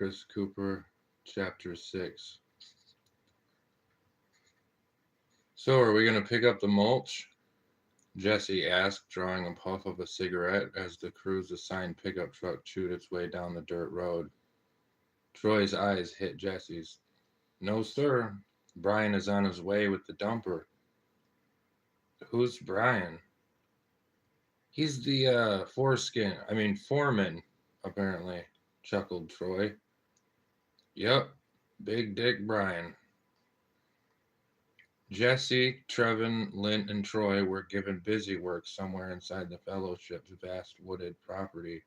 Chris Cooper, Chapter 6. So, are we going to pick up the mulch? Jesse asked, drawing a puff of a cigarette as the crew's assigned pickup truck chewed its way down the dirt road. Troy's eyes hit Jesse's. No, sir. Brian is on his way with the dumper. Who's Brian? He's the foreman, apparently, chuckled Troy. Yup, Big Dick Brian. Jesse, Trevin, Lint, and Troy were given busy work somewhere inside the Fellowship's vast wooded property.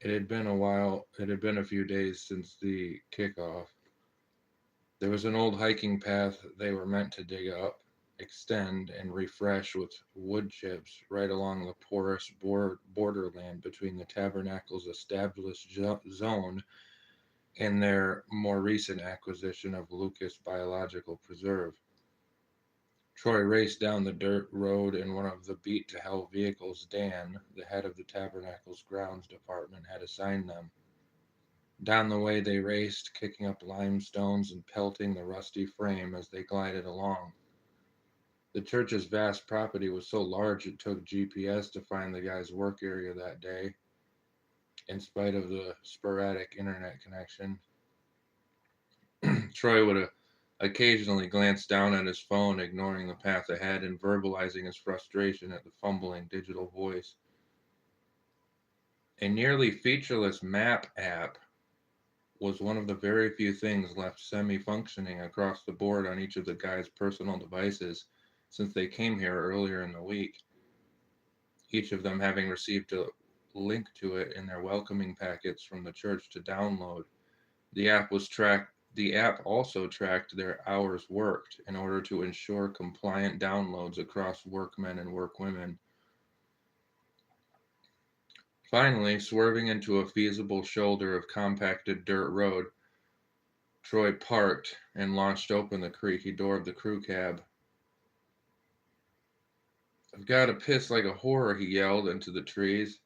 It had been a few days since the kickoff. There was an old hiking path they were meant to dig up, extend, and refresh with wood chips right along the porous borderland between the Tabernacle's established zone and their more recent acquisition of Lucas Biological Preserve. Troy raced down the dirt road in one of the beat to hell vehicles Dan, the head of the Tabernacle's grounds department, had assigned them. Down the way they raced, kicking up limestones and pelting the rusty frame as they glided along. The church's vast property was so large it took GPS to find the guy's work area that day, in spite of the sporadic internet connection. Troy would occasionally glance down at his phone, ignoring the path ahead and verbalizing his frustration at the fumbling digital voice. A nearly featureless map app was one of the very few things left semi-functioning across the board on each of the guys' personal devices since they came here earlier in the week, each of them having received a link to it in their welcoming packets from the church to download. The app also tracked their hours worked in order to ensure compliant downloads across workmen and workwomen. Finally, swerving into a feasible shoulder of compacted dirt road, Troy parked and launched open the creaky door of the crew cab. I've got to piss like a whore, he yelled into the trees,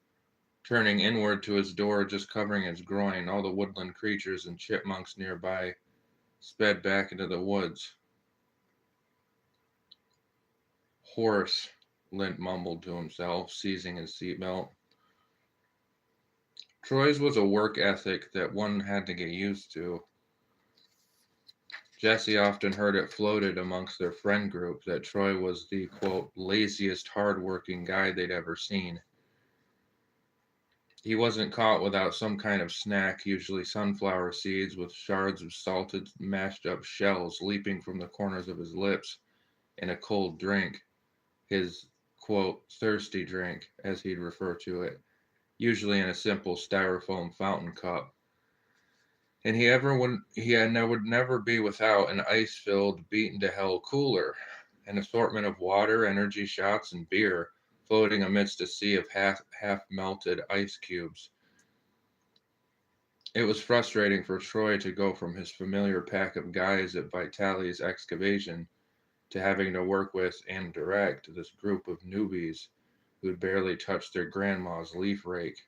turning inward to his door just covering his groin. All the woodland creatures and chipmunks nearby sped back into the woods. Horse, Lint mumbled to himself, seizing his seatbelt. Troy's was a work ethic that one had to get used to. Jesse often heard it floated amongst their friend group that Troy was the, quote, laziest, hard-working guy they'd ever seen. He wasn't caught without some kind of snack, usually sunflower seeds with shards of salted, mashed-up shells leaping from the corners of his lips, and a cold drink, his, quote, thirsty drink, as he'd refer to it, usually in a simple styrofoam fountain cup. And would never be without an ice-filled, beaten-to-hell cooler, an assortment of water, energy shots, and beer floating amidst a sea of half-melted ice cubes. It was frustrating for Troy to go from his familiar pack of guys at Vitali's excavation to having to work with and direct this group of newbies who'd barely touched their grandma's leaf rake.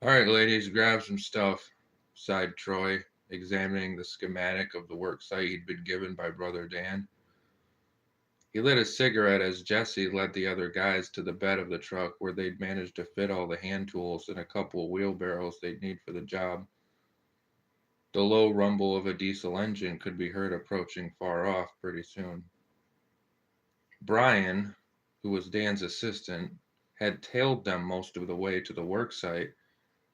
All right, ladies, grab some stuff, sighed Troy, examining the schematic of the work site he'd been given by Brother Dan. He lit a cigarette as Jesse led the other guys to the bed of the truck where they'd managed to fit all the hand tools and a couple of wheelbarrows they'd need for the job. The low rumble of a diesel engine could be heard approaching far off pretty soon. Brian, who was Dan's assistant, had tailed them most of the way to the work site,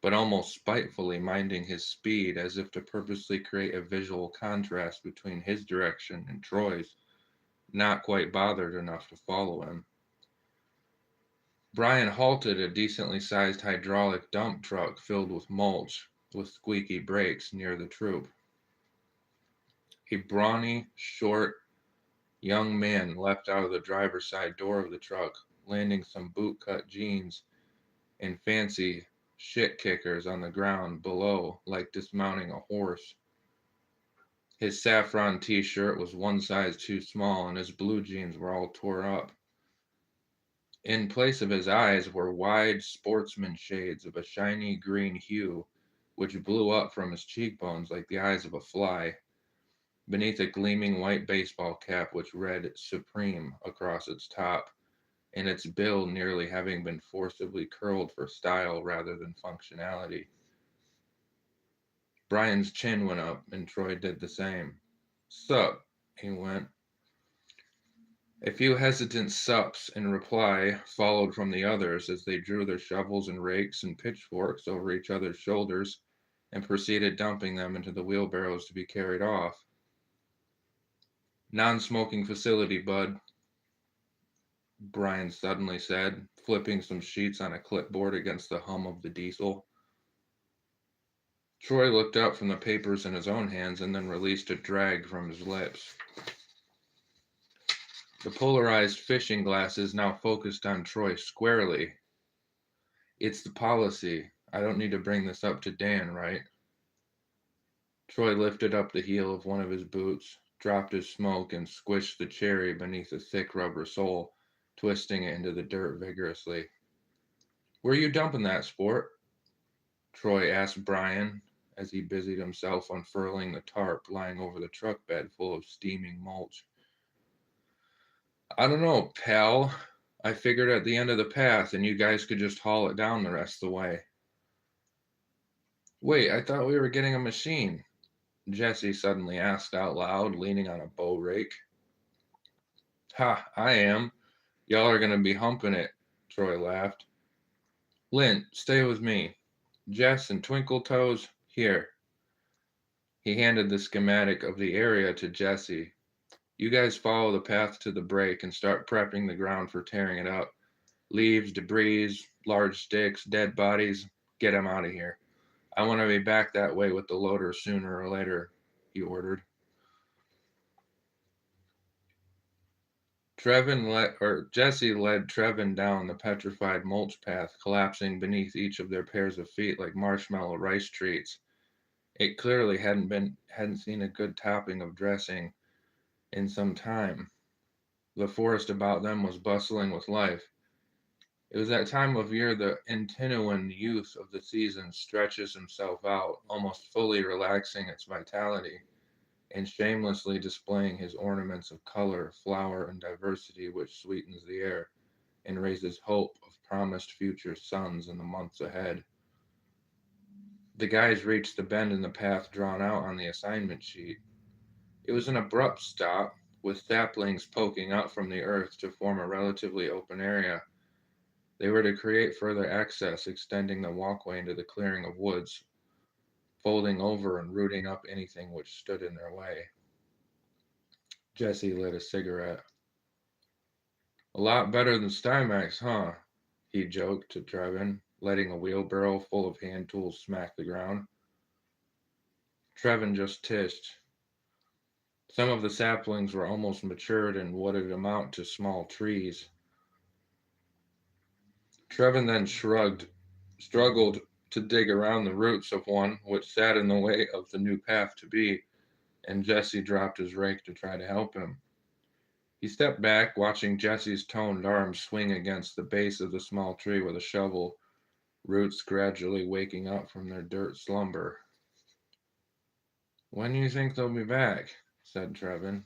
but almost spitefully minding his speed as if to purposely create a visual contrast between his direction and Troy's, not quite bothered enough to follow him. Brian halted a decently sized hydraulic dump truck filled with mulch, with squeaky brakes near the troop. A brawny, short, young man leapt out of the driver's side door of the truck, landing some boot-cut jeans and fancy shit kickers on the ground below like dismounting a horse. His saffron t-shirt was one size too small and his blue jeans were all tore up. In place of his eyes were wide sportsman shades of a shiny green hue, which blew up from his cheekbones like the eyes of a fly, beneath a gleaming white baseball cap which read Supreme across its top, and its bill nearly having been forcibly curled for style rather than functionality. Brian's chin went up, and Troy did the same. Sup, he went. A few hesitant sups in reply followed from the others as they drew their shovels and rakes and pitchforks over each other's shoulders and proceeded dumping them into the wheelbarrows to be carried off. Non-smoking facility, bud, Brian suddenly said, flipping some sheets on a clipboard against the hum of the diesel. Troy looked up from the papers in his own hands and then released a drag from his lips. The polarized fishing glasses now focused on Troy squarely. It's the policy. I don't need to bring this up to Dan, right? Troy lifted up the heel of one of his boots, dropped his smoke, and squished the cherry beneath a thick rubber sole, twisting it into the dirt vigorously. Where are you dumping that, sport? Troy asked Brian as he busied himself unfurling the tarp lying over the truck bed full of steaming mulch. I don't know, pal. I figured at the end of the path and you guys could just haul it down the rest of the way. Wait, I thought we were getting a machine, Jesse suddenly asked out loud, leaning on a bow rake. Ha, I am. Y'all are going to be humping it, Troy laughed. Lint, stay with me. Jess and Twinkletoes, here. He handed the schematic of the area to Jesse. You guys follow the path to the break and start prepping the ground for tearing it up. Leaves, debris, large sticks, dead bodies, get 'em out of here. I want to be back that way with the loader sooner or later, he ordered. Jesse led Trevin down the petrified mulch path, collapsing beneath each of their pairs of feet like marshmallow rice treats. It clearly hadn't seen a good topping of dressing in some time. The forest about them was bustling with life. It was that time of year the Antinuan youth of the season stretches himself out, almost fully relaxing its vitality, and shamelessly displaying his ornaments of color, flower, and diversity which sweetens the air and raises hope of promised future suns in the months ahead. The guys reached the bend in the path drawn out on the assignment sheet. It was an abrupt stop, with saplings poking out from the earth to form a relatively open area. They were to create further access, extending the walkway into the clearing of woods, folding over and rooting up anything which stood in their way. Jesse lit a cigarette. A lot better than Stymax, huh? He joked to Trevin, letting a wheelbarrow full of hand tools smack the ground. Trevin just tished. Some of the saplings were almost matured in what would amount to small trees. Trevin then struggled to dig around the roots of one which sat in the way of the new path to be, and Jesse dropped his rake to try to help him. He stepped back, watching Jesse's toned arm swing against the base of the small tree with a shovel, roots gradually waking up from their dirt slumber. When do you think they'll be back? Said Trevin.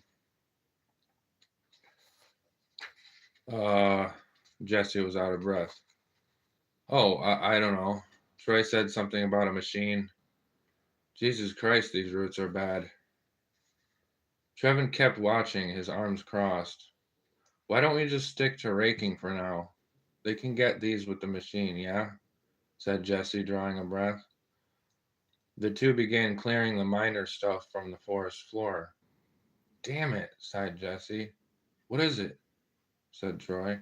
Uh, Jesse was out of breath. Oh, I don't know. Troy said something about a machine. Jesus Christ, these roots are bad. Trevin kept watching, his arms crossed. Why don't we just stick to raking for now? They can get these with the machine, yeah? Said Jesse, drawing a breath. The two began clearing the minor stuff from the forest floor. Damn it, sighed Jesse. What is it? Said Troy.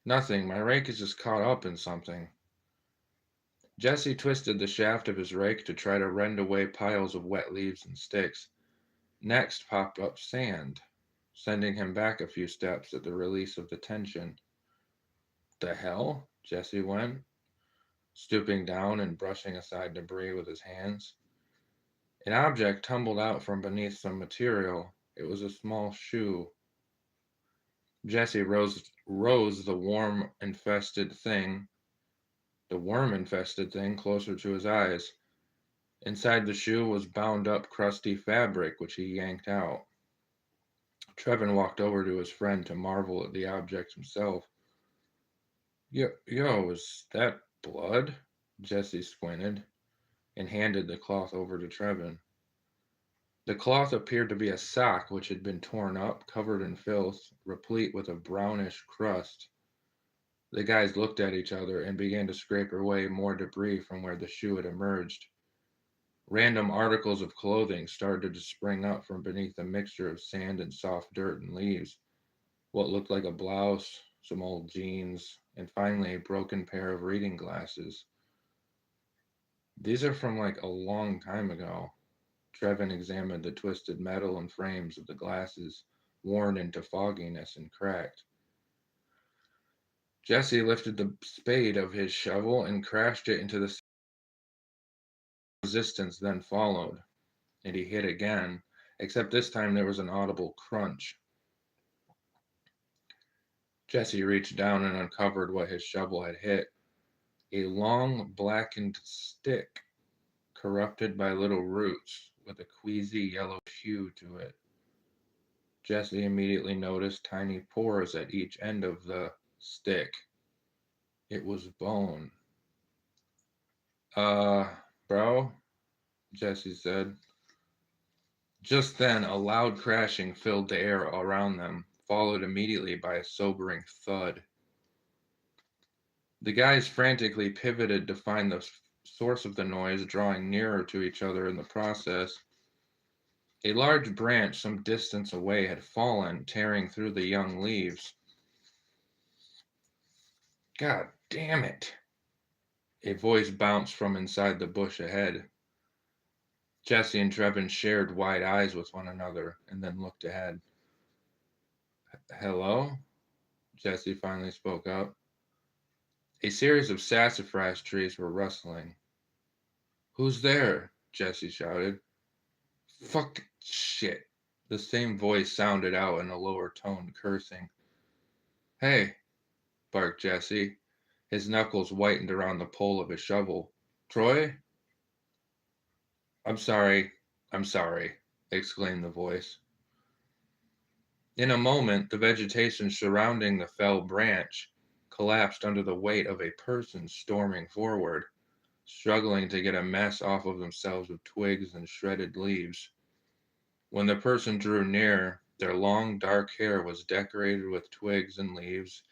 Nothing, my rake is just caught up in something. Jesse twisted the shaft of his rake to try to rend away piles of wet leaves and sticks. Next popped up sand, sending him back a few steps at the release of the tension. The hell? Jesse went, stooping down and brushing aside debris with his hands. An object tumbled out from beneath some material. It was a small shoe. Jesse rose the worm infested thing closer to his eyes. Inside the shoe was bound up crusty fabric, which he yanked out. Trevin walked over to his friend to marvel at the object himself. Yo, is that blood? Jesse squinted and handed the cloth over to Trevin. The cloth appeared to be a sock which had been torn up, covered in filth, replete with a brownish crust. The guys looked at each other and began to scrape away more debris from where the shoe had emerged. Random articles of clothing started to spring up from beneath a mixture of sand and soft dirt and leaves. What looked like a blouse, some old jeans, and finally a broken pair of reading glasses. These are from like a long time ago. Trevin examined the twisted metal and frames of the glasses, worn into fogginess and cracked. Jesse lifted the spade of his shovel and crashed it into the resistance, then followed, and he hit again, except this time there was an audible crunch. Jesse reached down and uncovered what his shovel had hit, a long, blackened stick, corrupted by little roots, with a queasy yellow hue to it. Jesse immediately noticed tiny pores at each end of the stick. It was bone. Uh, bro, Jesse said. Just then, a loud crashing filled the air around them, followed immediately by a sobering thud. The guys frantically pivoted to find the source of the noise, drawing nearer to each other in the process. A large branch some distance away had fallen, tearing through the young leaves. God damn it! A voice bounced from inside the bush ahead. Jesse and Trevin shared wide eyes with one another and then looked ahead. Hello? Jesse finally spoke up. A series of sassafras trees were rustling. Who's there? Jesse shouted. Fuck shit. The same voice sounded out in a lower tone, cursing. Hey, barked Jesse. His knuckles whitened around the pole of his shovel. Troy? I'm sorry, exclaimed the voice. In a moment, the vegetation surrounding the fell branch collapsed under the weight of a person storming forward, struggling to get a mess off of themselves with twigs and shredded leaves. When the person drew near, their long dark hair was decorated with twigs and leaves,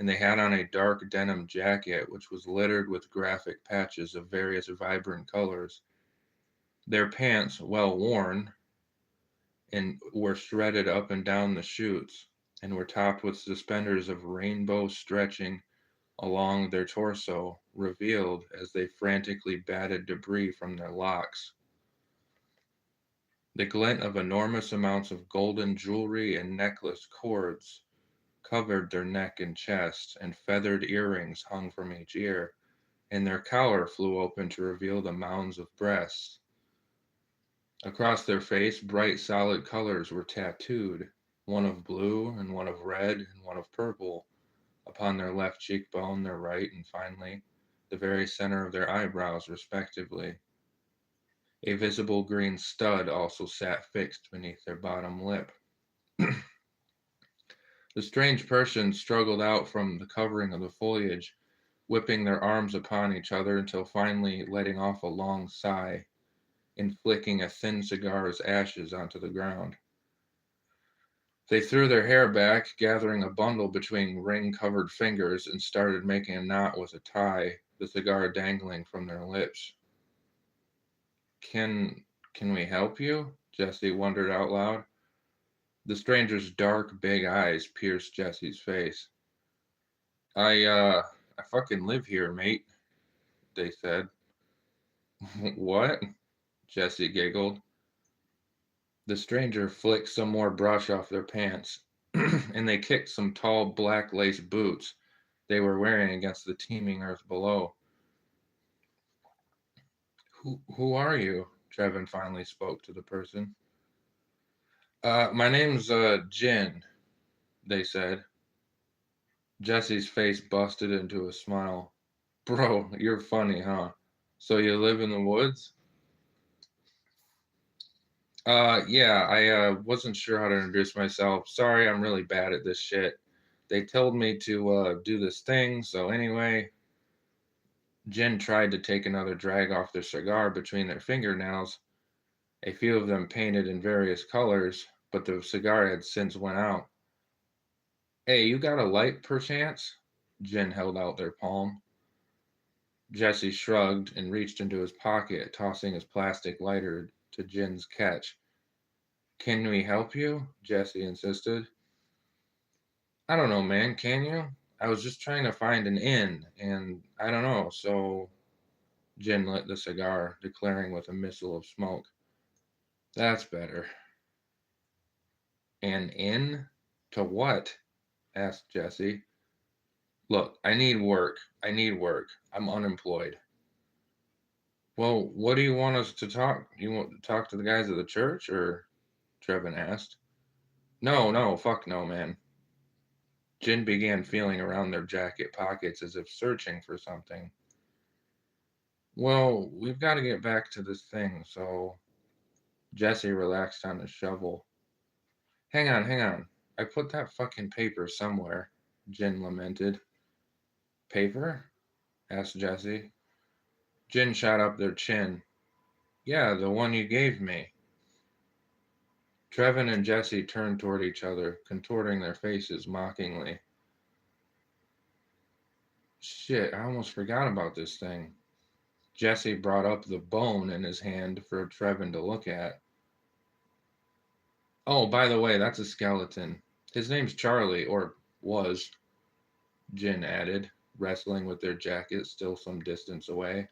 and they had on a dark denim jacket which was littered with graphic patches of various vibrant colors. Their pants, well worn, and were shredded up and down the chutes, and were topped with suspenders of rainbow stretching along their torso, revealed as they frantically batted debris from their locks. The glint of enormous amounts of golden jewelry and necklace cords covered their neck and chest, and feathered earrings hung from each ear, and their collar flew open to reveal the mounds of breasts. Across their face, bright solid colors were tattooed, one of blue and one of red and one of purple, upon their left cheekbone, their right, and finally, the very center of their eyebrows, respectively. A visible green stud also sat fixed beneath their bottom lip. The strange persons struggled out from the covering of the foliage, whipping their arms upon each other until finally letting off a long sigh and flicking a thin cigar's ashes onto the ground. They threw their hair back, gathering a bundle between ring-covered fingers, and started making a knot with a tie, the cigar dangling from their lips. Can we help you? Jesse wondered out loud. The stranger's dark, big eyes pierced Jesse's face. I fucking live here, mate, they said. What? Jesse giggled. The stranger flicked some more brush off their pants, and they kicked some tall black lace boots they were wearing against the teeming earth below. Who are you? Trevin finally spoke to the person. My name's Jin, they said. Jesse's face busted into a smile. Bro, you're funny, huh? So you live in the woods? Yeah, I wasn't sure how to introduce myself. Sorry, I'm really bad at this shit. They told me to do this thing, so anyway, Jen tried to take another drag off their cigar between their fingernails, a few of them painted in various colors, but the cigar had since went out. Hey, you got a light, perchance? Jen held out their palm. Jesse shrugged and reached into his pocket, tossing his plastic lighter to Jen's catch. Can we help you? Jesse insisted. I don't know, man, can you? I was just trying to find an inn, and I don't know, so Jen lit the cigar, declaring with a missile of smoke. That's better. An inn? To what? Asked Jesse. Look, I need work. I need work. I'm unemployed. Well, what do you want us to talk? You want to talk to the guys at the church, or? Trevin asked. No, no, fuck no, man. Jen began feeling around their jacket pockets as if searching for something. Well, we've got to get back to this thing, so Jesse relaxed on his shovel. Hang on, hang on. I put that fucking paper somewhere, Jen lamented. Paper? Asked Jesse. Jen shot up their chin. Yeah, the one you gave me. Trevin and Jesse turned toward each other, contorting their faces mockingly. Shit, I almost forgot about this thing. Jesse brought up the bone in his hand for Trevin to look at. Oh, by the way, that's a skeleton. His name's Charlie, or was, Jen added, wrestling with their jacket still some distance away.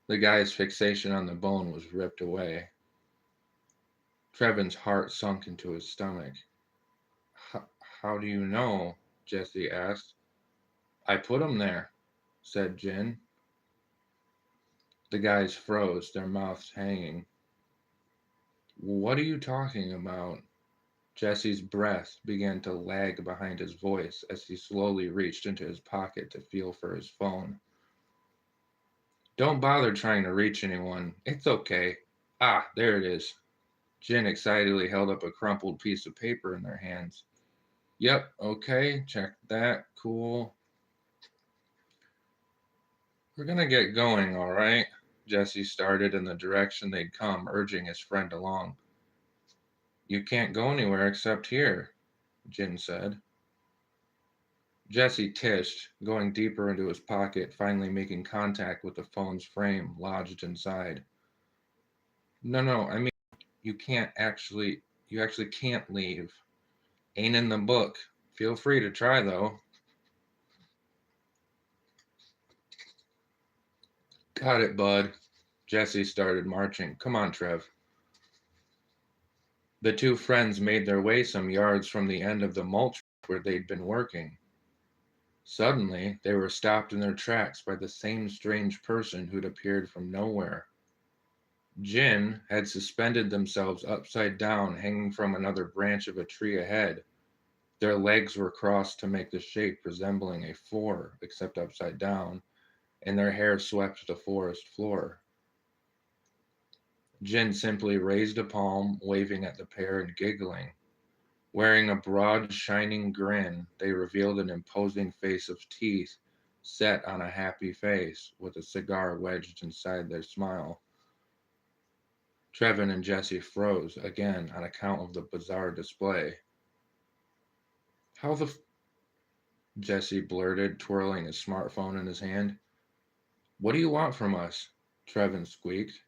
The guy's fixation on the bone was ripped away. Trevin's heart sunk into his stomach. How do you know? Jesse asked. I put him there, said Jen. The guys froze, their mouths hanging. What are you talking about? Jesse's breath began to lag behind his voice as he slowly reached into his pocket to feel for his phone. Don't bother trying to reach anyone. It's okay. Ah, there it is. Jen excitedly held up a crumpled piece of paper in their hands. Yep, okay, check that. Cool. We're gonna get going, all right? Jesse started in the direction they'd come, urging his friend along. You can't go anywhere except here, Jen said. Jesse tished, going deeper into his pocket, finally making contact with the phone's frame lodged inside. No, no, I mean, you can't actually, you actually can't leave. Ain't in the book. Feel free to try, though. Got it, bud. Jesse started marching. Come on, Trev. The two friends made their way some yards from the end of the mulch where they'd been working. Suddenly, they were stopped in their tracks by the same strange person who'd appeared from nowhere. Jin had suspended themselves upside down, hanging from another branch of a tree ahead. Their legs were crossed to make the shape resembling a four, except upside down, and their hair swept the forest floor. Jin simply raised a palm, waving at the pair and giggling. Wearing a broad, shining grin, they revealed an imposing face of teeth set on a happy face, with a cigar wedged inside their smile. Trevin and Jesse froze again on account of the bizarre display. How the Jesse blurted, twirling his smartphone in his hand. What do you want from us? Trevin squeaked.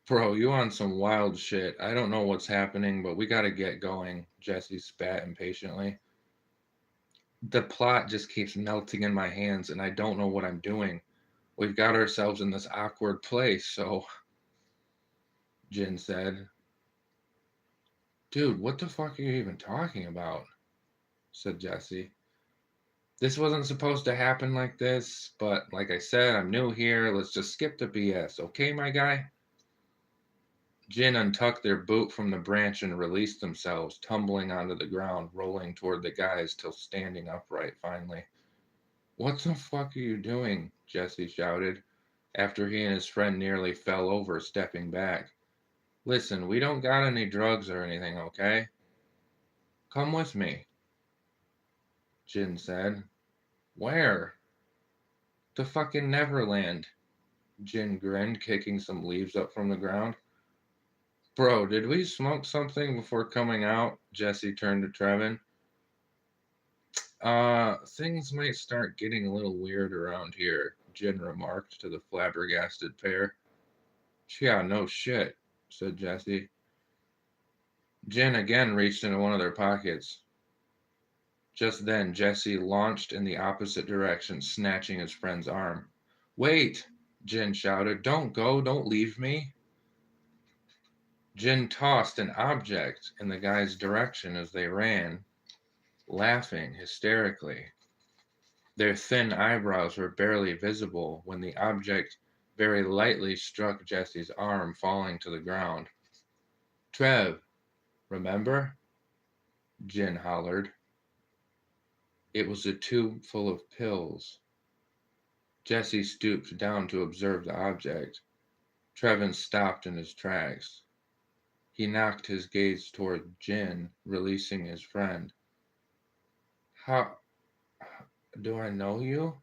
Bro, you on some wild shit. I don't know what's happening, but we gotta get going, Jesse spat impatiently. The plot just keeps melting in my hands, and I don't know what I'm doing. We've got ourselves in this awkward place, so, Jin said. Dude, what the fuck are you even talking about? Said Jesse. This wasn't supposed to happen like this, but like I said, I'm new here. Let's just skip the BS, okay, my guy? Jin untucked their boot from the branch and released themselves, tumbling onto the ground, rolling toward the guys till standing upright finally. What the fuck are you doing? Jesse shouted, after he and his friend nearly fell over, stepping back. Listen, we don't got any drugs or anything, okay? Come with me, Jin said. Where? To fucking Neverland. Jin grinned, kicking some leaves up from the ground. Bro, did we smoke something before coming out? Jesse turned to Trevin. Things might start getting a little weird around here, Jin remarked to the flabbergasted pair. Yeah, no shit, said Jesse. Jin again reached into one of their pockets. Just then, Jesse launched in the opposite direction, snatching his friend's arm. Wait, Jin shouted. Don't go, don't leave me. Jin tossed an object in the guy's direction as they ran, laughing hysterically. Their thin eyebrows were barely visible when the object very lightly struck Jesse's arm, falling to the ground. Trev, remember? Jin hollered. It was a tube full of pills. Jesse stooped down to observe the object. Trevin stopped in his tracks. He knocked his gaze toward Jin, releasing his friend. How do I know you?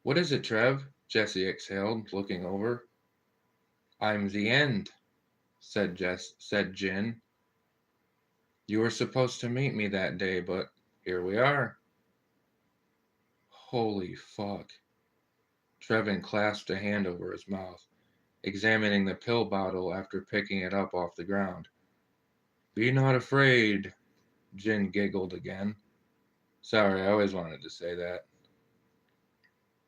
What is it, Trev? Jesse exhaled, looking over. I'm the end, said Jin. You were supposed to meet me that day, but here we are. Holy fuck. Trevin clasped a hand over his mouth, examining the pill bottle after picking it up off the ground. Be not afraid, Jin giggled again. Sorry, I always wanted to say that.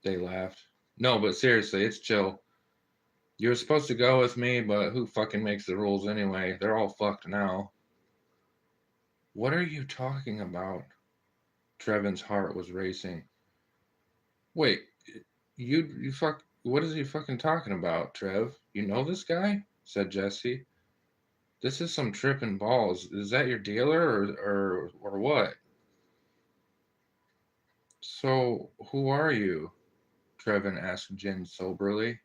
They laughed. No, but seriously, it's chill. You were supposed to go with me, but who fucking makes the rules anyway? They're all fucked now. What are you talking about? Trevin's heart was racing. Wait, you fuck. What is he fucking talking about, Trev? You know this guy? Said Jesse. This is some tripping balls. Is that your dealer or what? So who are you? Trevin asked Jin soberly.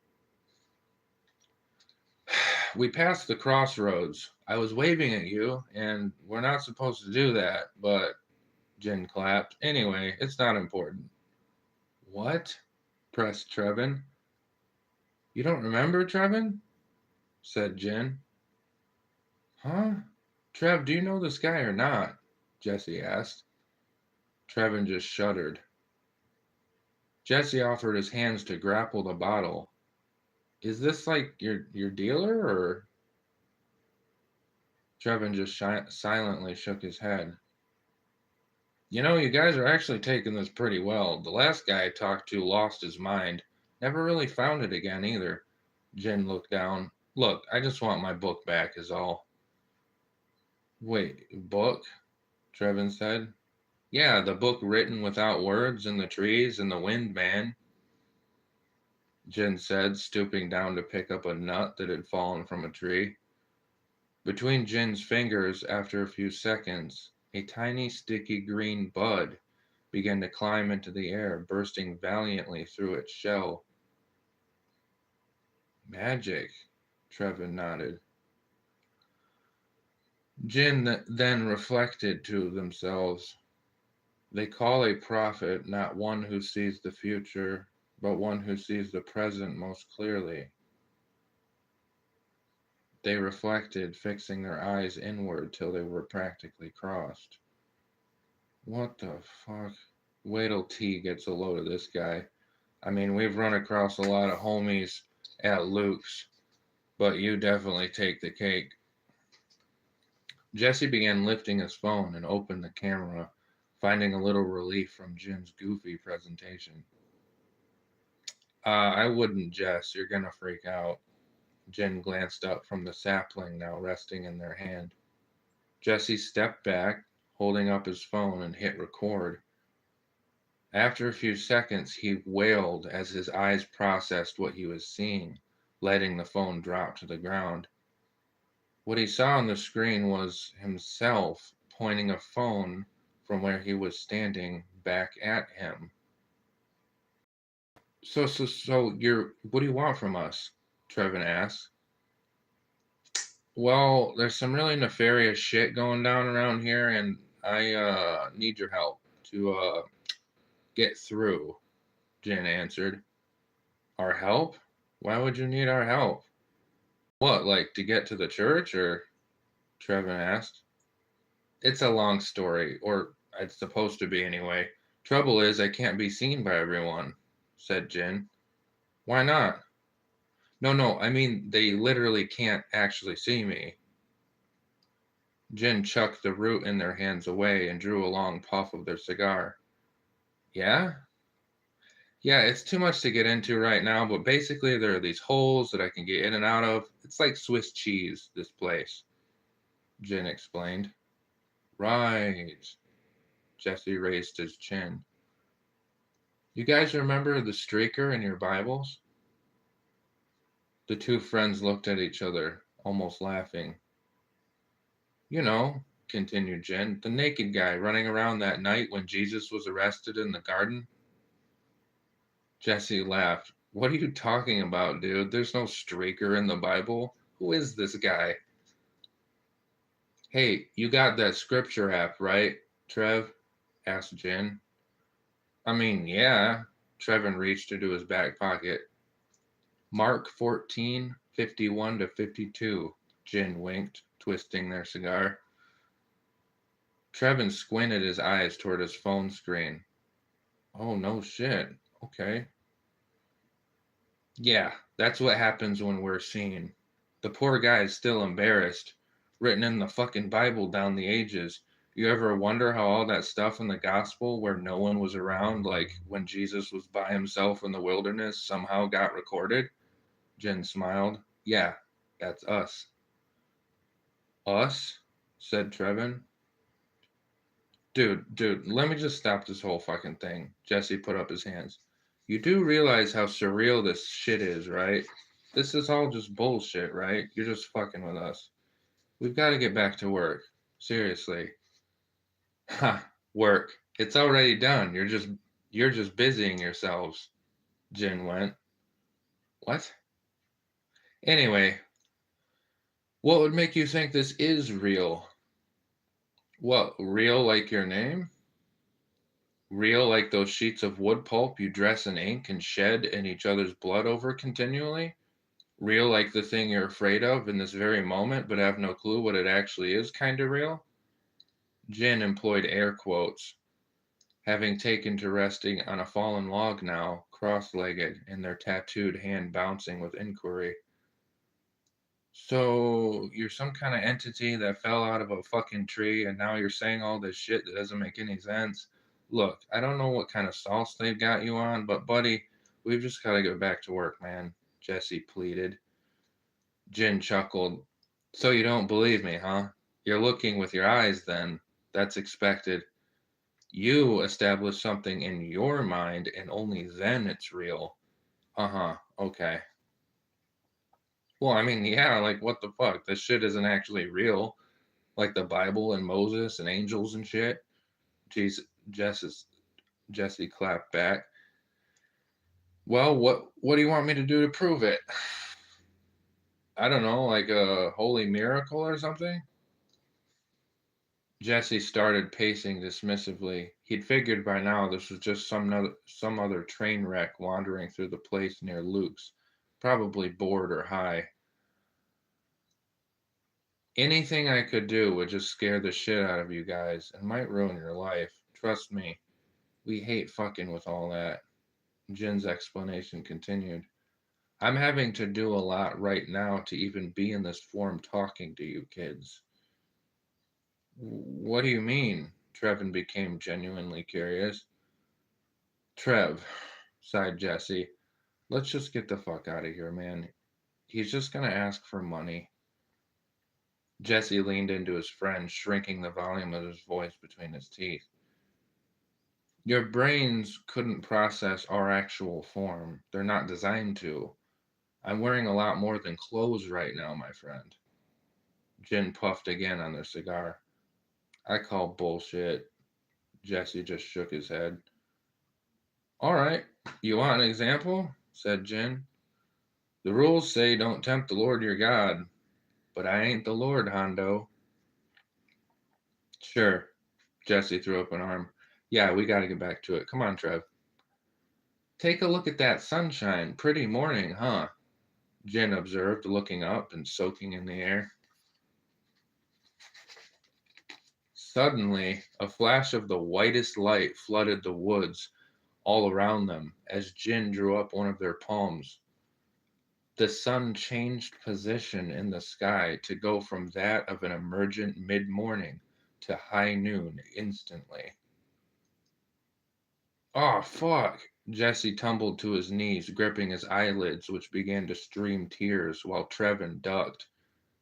We passed the crossroads. I was waving at you, and we're not supposed to do that, but Jin clapped. Anyway, it's not important. What? Pressed Trevin. You don't remember, Trevin? Said Jin. Huh? Trev, do you know this guy or not? Jesse asked. Trevin just shuddered. Jesse offered his hands to grapple the bottle. Is this like your dealer, or? Trevin just silently shook his head. You know, you guys are actually taking this pretty well. The last guy I talked to lost his mind. Never really found it again either. Jin looked down. Look, I just want my book back is all. Wait, book? Trevin said. Yeah, the book written without words in the trees and the wind, man. Jin said, stooping down to pick up a nut that had fallen from a tree. Between Jin's fingers, after a few seconds, a tiny sticky green bud began to climb into the air, bursting valiantly through its shell. Magic, Trevin nodded. Jin then reflected to themselves. They call a prophet not one who sees the future, but one who sees the present most clearly. They reflected, fixing their eyes inward till they were practically crossed. What the fuck? Wait till T gets a load of this guy. I mean, we've run across a lot of homies at Luke's, but you definitely take the cake. Jesse began lifting his phone and opened the camera, finding a little relief from Jin's goofy presentation. I wouldn't, Jess. You're gonna freak out. Jin glanced up from the sapling now resting in their hand. Jesse stepped back, holding up his phone, and hit record. After a few seconds, he wailed as his eyes processed what he was seeing, letting the phone drop to the ground. What he saw on the screen was himself pointing a phone from where he was standing back at him. So what do you want from us? Trevin asked. Well, there's some really nefarious shit going down around here, and I need your help to get through, Jen answered. Our help? Why would you need our help? What, like to get to the church, or? Trevin asked. It's a long story, or it's supposed to be anyway. Trouble is, I can't be seen by everyone, said Jen. Why not? No, I mean, they literally can't actually see me. Jen chucked the root in their hands away and drew a long puff of their cigar. Yeah? Yeah, it's too much to get into right now, but basically there are these holes that I can get in and out of. It's like Swiss cheese, this place, Jen explained. Right. Jesse raised his chin. You guys remember the streaker in your Bibles? The two friends looked at each other, almost laughing. You know, continued Jen, the naked guy running around that night when Jesus was arrested in the garden. Jesse laughed. What are you talking about, dude? There's no streaker in the Bible. Who is this guy? Hey, you got that scripture app, right, Trev? Asked Jen. I mean, yeah. Trevin reached into his back pocket. Mark 14:51 to 52, Jen winked, twisting their cigar. Trevin squinted his eyes toward his phone screen. Oh, no shit. Okay. Yeah, that's what happens when we're seen. The poor guy is still embarrassed. Written in the fucking Bible down the ages. You ever wonder how all that stuff in the gospel where no one was around, like when Jesus was by himself in the wilderness, somehow got recorded? Jen smiled. Yeah, that's us. Us? Said Trevin. Dude, let me just stop this whole fucking thing. Jesse put up his hands. You do realize how surreal this shit is, right? This is all just bullshit, right? You're just fucking with us. We've got to get back to work. Seriously. Ha, work. It's already done. You're just busying yourselves. Jin went. What? Anyway, what would make you think this is real? What, real like your name? Real like those sheets of wood pulp you dress in ink and shed in each other's blood over continually? Real like the thing you're afraid of in this very moment but have no clue what it actually is, kinda real? Jin employed air quotes, having taken to resting on a fallen log now, cross-legged, and their tattooed hand bouncing with inquiry. So, you're some kind of entity that fell out of a fucking tree, and now you're saying all this shit that doesn't make any sense? Look, I don't know what kind of sauce they've got you on, but buddy, we've just got to get back to work, man, Jesse pleaded. Jin chuckled. So you don't believe me, huh? You're looking with your eyes then. That's expected. You establish something in your mind, and only then it's real. Uh-huh, okay. Well, I mean, yeah, like what the fuck? This shit isn't actually real. Like the Bible and Moses and angels and shit. Jesus, Jesse clapped back. Well, what do you want me to do to prove it? I don't know, like a holy miracle or something? Jesse started pacing dismissively. He'd figured by now this was just some other train wreck wandering through the place near Luke's, probably bored or high. Anything I could do would just scare the shit out of you guys and might ruin your life. Trust me, we hate fucking with all that. Jin's explanation continued. I'm having to do a lot right now to even be in this form talking to you kids. What do you mean? Trevin became genuinely curious. Trev, sighed Jesse, let's just get the fuck out of here, man. He's just gonna ask for money. Jesse leaned into his friend, shrinking the volume of his voice between his teeth. Your brains couldn't process our actual form. They're not designed to. I'm wearing a lot more than clothes right now, my friend. Jen puffed again on their cigar. I call bullshit. Jesse just shook his head. All right, you want an example? Said Jen. The rules say don't tempt the Lord your God, but I ain't the Lord, Hondo. Sure. Jesse threw up an arm. Yeah, we gotta get back to it. Come on, Trev. Take a look at that sunshine. Pretty morning, huh? Jen observed, looking up and soaking in the air. Suddenly, a flash of the whitest light flooded the woods all around them as Jin drew up one of their palms. The sun changed position in the sky to go from that of an emergent mid-morning to high noon instantly. "Aw, fuck!" Jesse tumbled to his knees, gripping his eyelids, which began to stream tears, while Trevin ducked.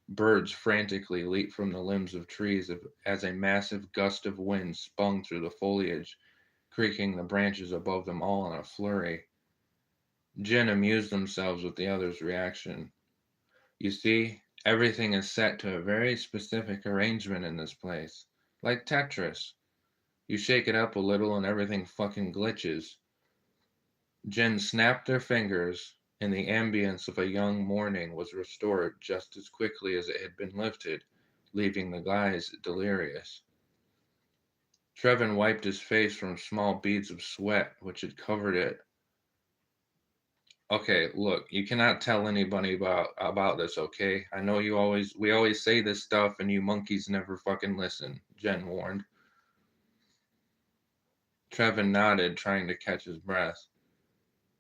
Birds frantically leaped from the limbs of trees as a massive gust of wind spun through the foliage, creaking the branches above them all in a flurry. Jin amused themselves with the other's reaction. You see, everything is set to a very specific arrangement in this place. Like Tetris. You shake it up a little and everything fucking glitches. Jin snapped their fingers, and the ambience of a young morning was restored just as quickly as it had been lifted, leaving the guys delirious. Trevin wiped his face from small beads of sweat which had covered it. Okay, look, you cannot tell anybody about this, okay? I know we always say this stuff and you monkeys never fucking listen, Jen warned. Trevin nodded, trying to catch his breath.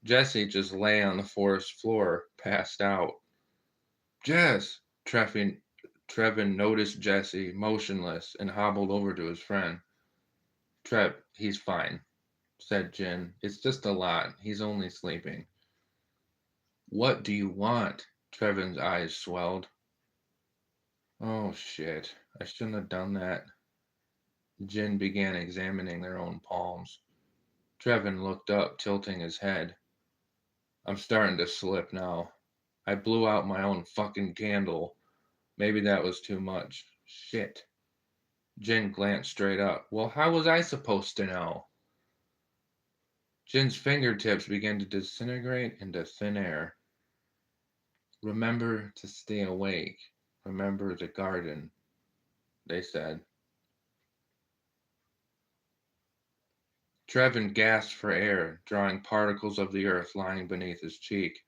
Jesse just lay on the forest floor, passed out. Jess! Trevin noticed Jesse, motionless, and hobbled over to his friend. Trev, he's fine, said Jen. It's just a lot. He's only sleeping. What do you want? Trevin's eyes swelled. Oh, shit. I shouldn't have done that. Jen began examining their own palms. Trevin looked up, tilting his head. I'm starting to slip now. I blew out my own fucking candle. Maybe that was too much. Shit. Jen glanced straight up. Well, how was I supposed to know? Jen's fingertips began to disintegrate into thin air. Remember to stay awake. Remember the garden, they said. Trevin gasped for air, drawing particles of the earth lying beneath his cheek.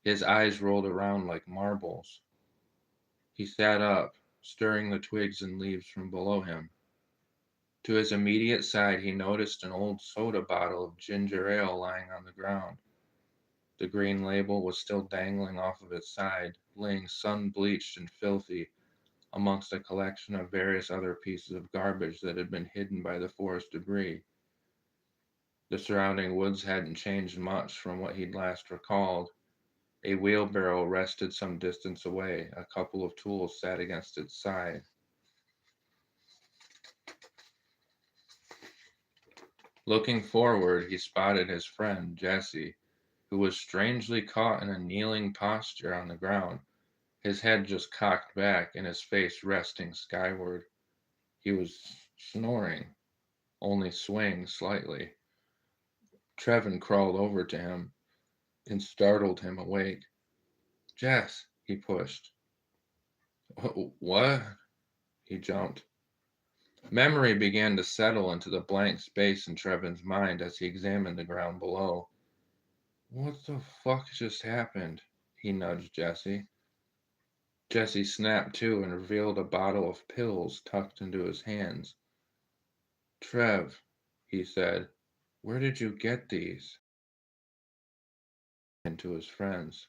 His eyes rolled around like marbles. He sat up, stirring the twigs and leaves from below him. To his immediate side, he noticed an old soda bottle of ginger ale lying on the ground. The green label was still dangling off of its side, laying sun-bleached and filthy amongst a collection of various other pieces of garbage that had been hidden by the forest debris. The surrounding woods hadn't changed much from what he'd last recalled. A wheelbarrow rested some distance away. A couple of tools sat against its side. Looking forward, he spotted his friend, Jesse, who was strangely caught in a kneeling posture on the ground, his head just cocked back and his face resting skyward. He was snoring, only swaying slightly. Trevin crawled over to him and startled him awake. Jess, he pushed. What? He jumped. Memory began to settle into the blank space in Trevin's mind as he examined the ground below. What the fuck just happened? He nudged Jesse. Jesse snapped to and revealed a bottle of pills tucked into his hands. Trev, he said, where did you get these? And to his friends.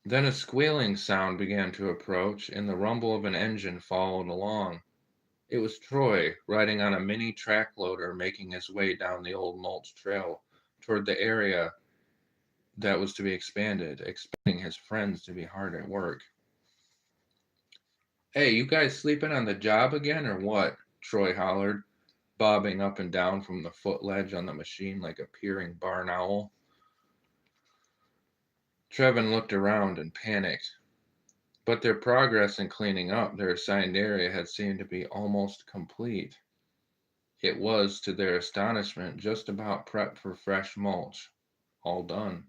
Then a squealing sound began to approach, and the rumble of an engine followed along. It was Troy, riding on a mini track loader, making his way down the old mulch trail toward the area that was to be expanded, expecting his friends to be hard at work. Hey, you guys sleeping on the job again, or what? Troy hollered, bobbing up and down from the foot ledge on the machine like a peering barn owl. Trevin looked around and panicked. But their progress in cleaning up their assigned area had seemed to be almost complete. It was, to their astonishment, just about prepped for fresh mulch. All done.